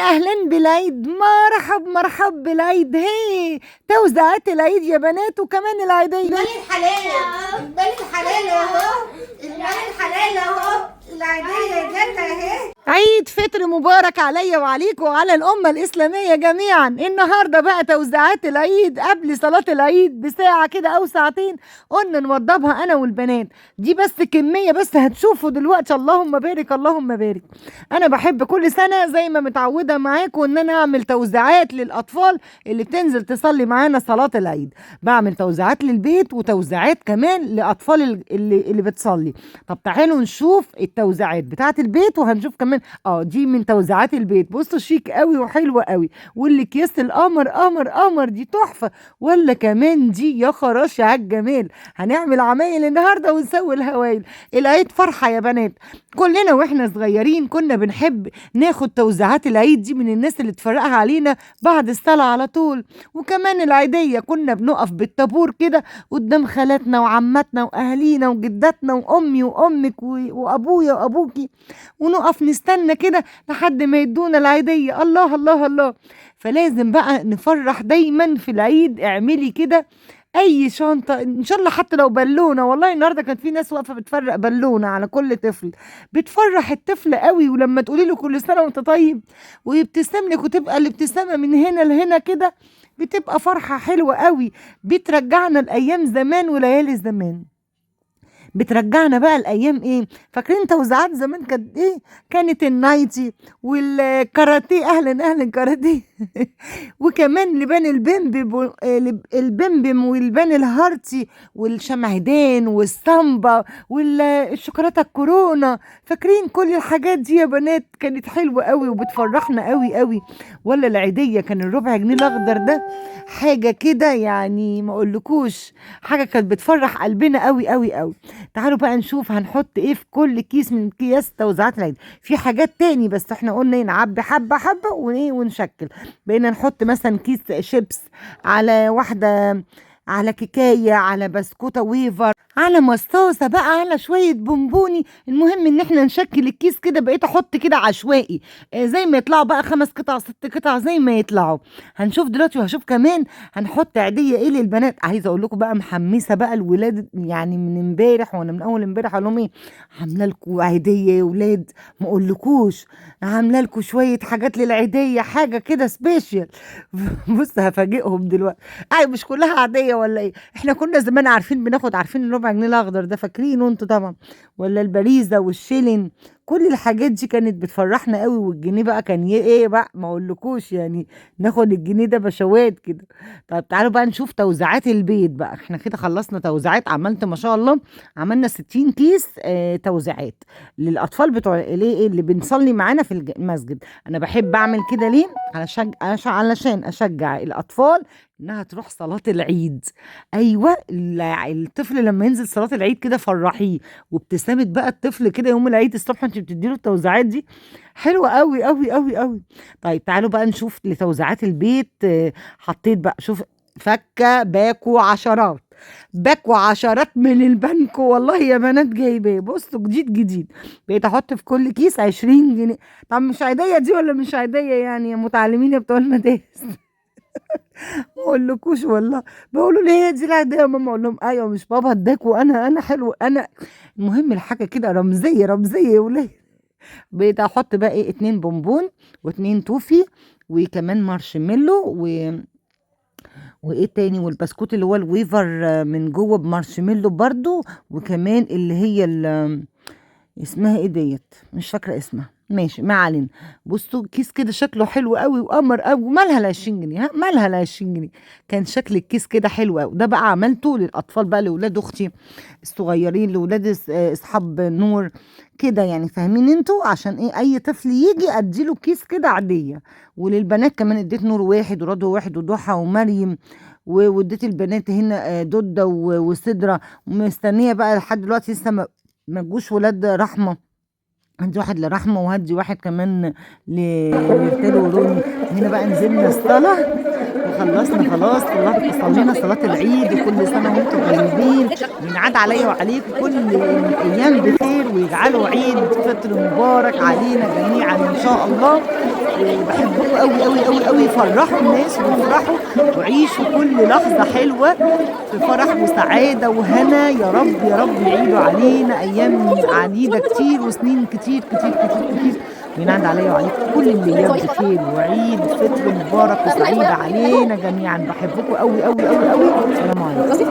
أهلا بالعيد، مرحب بالعيد. هي توزيعات العيد يا بنات وكمان العيدية. المال الحلال، المال الحلال اهو، المال الحلال اهو، العيدية جت اهي. عيد فطر مبارك عليا وعليكم وعلى الأمة الإسلامية جميعا. النهاردة بقى توزيعات العيد قبل صلاة العيد بساعة كده أو ساعتين، قلنا نوضبها أنا والبنات. دي بس كمية بس هتشوفوا دلوقتي. اللهم بارك اللهم بارك. أنا بحب كل سنة زي ما متعودة معاكم إن أنا أعمل توزيعات للأطفال اللي بتنزل تصلي معانا صلاة العيد. بعمل توزيعات للبيت وتوزيعات كمان لأطفال اللي بتصلي. طب تعالوا نشوف التوزيعات بتاعت البيت وهنشوف كمان دي من توزيعات البيت. بصوا شيك قوي وحلوه قوي، والاكياس القمر قمر قمر دي تحفه، ولا كمان دي يا خراشي على الجمال. هنعمل عمايل النهارده ونسوي الهوايل. العيد فرحه يا بنات. كلنا واحنا صغيرين كنا بنحب ناخد توزيعات العيد دي من الناس اللي تفرقها علينا بعد الصلاه على طول. وكمان العيديه كنا بنقف بالطابور كده قدام خالاتنا وعماتنا واهالينا وجداتنا وامي وامك وابويا وابوكي، ونقف نستنى كده لحد ما يدونا العيدية. الله الله الله. فلازم بقى نفرح دايما في العيد. اعملي كده اي شنطة ان شاء الله حتى لو بالونة. والله النهاردة كانت في ناس واقفة بتفرق بالونة على كل طفل، بتفرح الطفل قوي. ولما تقولي له كل سنة وانت طيب ويبتسم لك وتبقى الابتسامة من هنا لهنا كده، بتبقى فرحة حلوة قوي. بترجعنا الايام زمان وليالي زمان. بترجعنا بقى الايام ايه. فاكرين توزيعات زمان كانت ايه؟ كانت النايتي والكاراتيه. اهلا كاراتيه وكمان لبان البمبم والبان الهارتي والشمعدان والسامبا والشوكولاته الكورونا. فاكرين كل الحاجات دي يا بنات؟ كانت حلوه قوي وبتفرحنا قوي قوي. ولا العيديه كان الربع جنيه الاخضر ده حاجه كده يعني ما اقولكوش، حاجه كانت بتفرح قلبنا قوي قوي قوي. تعالوا بقى نشوف هنحط ايه في كل كيس من اكياس توزيعات العيد. في حاجات تاني بس احنا قلنا نعبي حبه حبه ونشكل. بقينا نحط مثلا كيس شيبس على واحده، على كيكايه، على بسكوته ويفر، على مصاصه بقى، على شويه بونبوني. المهم ان احنا نشكل الكيس كده. بقيت احط كده عشوائي زي ما يطلعوا بقى 5 قطع 6 قطع زي ما يطلعوا. هنشوف دلوقتي وهشوف كمان هنحط عيديه ايه للبنات. عايزه اقول لكم بقى محمسه بقى الولاد يعني من امبارح، وانا من اول امبارح اقول لهم ايه، عامله لكم عيديه يا ولاد. ما اقولكوش عامله لكم شويه حاجات للعيديه، حاجه كده سبيشال. بص هفاجئهم دلوقتي. مش كلها عاديه ولا ايه؟ احنا كنا زمان عارفين الربع جنيه الاخضر ده، فاكرينه انتوا طبعا، ولا البريزه والشيلين. كل الحاجات دي كانت بتفرحنا قوي. والجنيه بقى كان ايه بقى ما اقولكوش يعني، ناخد الجنيه ده بشوات كده. طب تعالوا بقى نشوف توزيعات البيت بقى. احنا كده خلصنا توزيعات. عملت ما شاء الله عملنا 60 كيس توزيعات للاطفال بتوع اللي بنصلي معانا في المسجد. انا بحب اعمل كده ليه؟ علشان اشجع الاطفال انها تروح صلاة العيد. ايوه الطفل لما ينزل صلاة العيد كده فرحيه، وابتسامة بقى الطفل كده يوم العيد الصبح انت بتديله التوزيعات دي حلوة قوي قوي قوي قوي. طيب تعالوا بقى نشوف لتوزيعات البيت. حطيت بقى شوف فكة باكو عشرات من البنك. والله يا بنات جايباه بصوا جديد. بقيت احط في كل كيس 20 جنيه. طب مش عيدية دي ولا مش عيدية يعني يا متعلمين يا بتوع المدارس؟ ما اقولكوش والله. بيقولوا لي هي دي العيديه يا ماما؟ اقول لهم ايوه مش بابا اداك وانا حلو انا. المهم الحاجه كده رمزيه يا ولاد. بقيت احط بقى ايه 2 بونبون و2 توفي وكمان مارشميلو وايه تاني، والبسكوت اللي هو الويفر من جوه بمارشميلو برضو، وكمان اللي هي اسمها ايه ديت مش فاكره اسمها، ماشي ما علينا. بصوا كيس كده شكله حلو قوي وقمر قوي. ومالها ال 20 جنيه؟ ها مالها ال 20 جنيه؟ كان شكل الكيس كده حلو قوي. ده بقى عملته للاطفال بقى، لاولاد اختي الصغيرين، لاولاد اصحاب نور كده يعني. فاهمين انتوا؟ عشان ايه اي طفل يجي اديله كيس كده عاديه. وللبنات كمان اديت نور واحد ورضوى واحد وضحى ومريم، واديت البنات هنا دودة وسدرة. ومستنيه بقى لحد دلوقتي لسه ما جوش ولاد رحمه. هدي واحد لرحمه وهدي واحد كمان لميرتال وروني. هنا بقى نزلنا الصلاه وخلصنا خلاص. صلينا صلاه العيد. وكل سنه وانتم طيبين. ينعاد عليا وعليكم كل الايام بخير، ويجعلوا عيد فطر مبارك علينا جميعا ان شاء الله. بحبكم قوي قوي قوي قوي. فرحوا الناس وافرحوا وعيشوا كل لحظة حلوة في فرح وسعادة وهنا. يا رب يا رب يعيدوا علينا أيام عديدة كتير وسنين كتير كتير كتير كتير، وينعاد عليا وعليكم كل الأيام بخير، وعيد فطر مبارك وسعيد علينا جميعا. بحبكم قوي قوي قوي قوي. السلام عليكم.